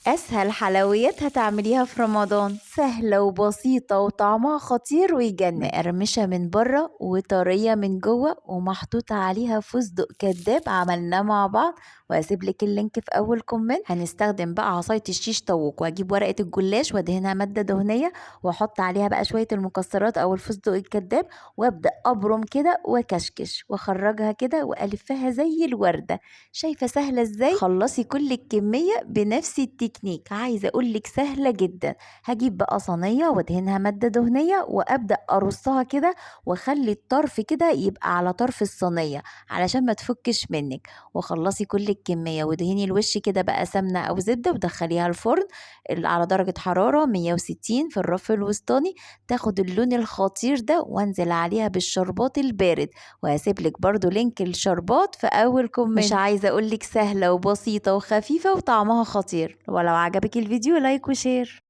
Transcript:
أسهل حلويات هتعمليها في رمضان، سهلة وبسيطة وطعمها خطير ويجنن، مقرمشة من بره وطرية من جوه ومحطوط عليها فستق كداب عملناه مع بعض، وهسيبلك اللينك في أول كومنت. هنستخدم بقى عصاية الشيش طاووق، وهجيب ورقة الجلاش وادهنها مادة دهنية واحط عليها بقى شوية المكسرات أو الفستق الكداب، وابدأ أبرم كده وكشكش واخرجها كده والفها زي الوردة. شايفة سهلة ازاي؟ خلصي كل الكمية بنفس التكنيك. عايزة اقولك سهلة جدا. هجيب بقى صينية وادهنها مادة دهنية وابدأ ارصها كده، واخلي الطرف كده يبقى على طرف الصينية علشان ما تفكش منك. وخلصي كل الكمية وادهني الوش كده بقى سمنة او زبدة ودخليها الفرن على درجة حرارة 160 في الرف الوسطاني، تاخد اللون الخطير ده، وانزل عليها بالشربات البارد. وهسيبلك برضو لينك الشربات في اول كومنت. مش عايزة اقولك سهلة وبسيطة وخفيفة وطعمها خطير. ولو عجبك الفيديو لايك وشير.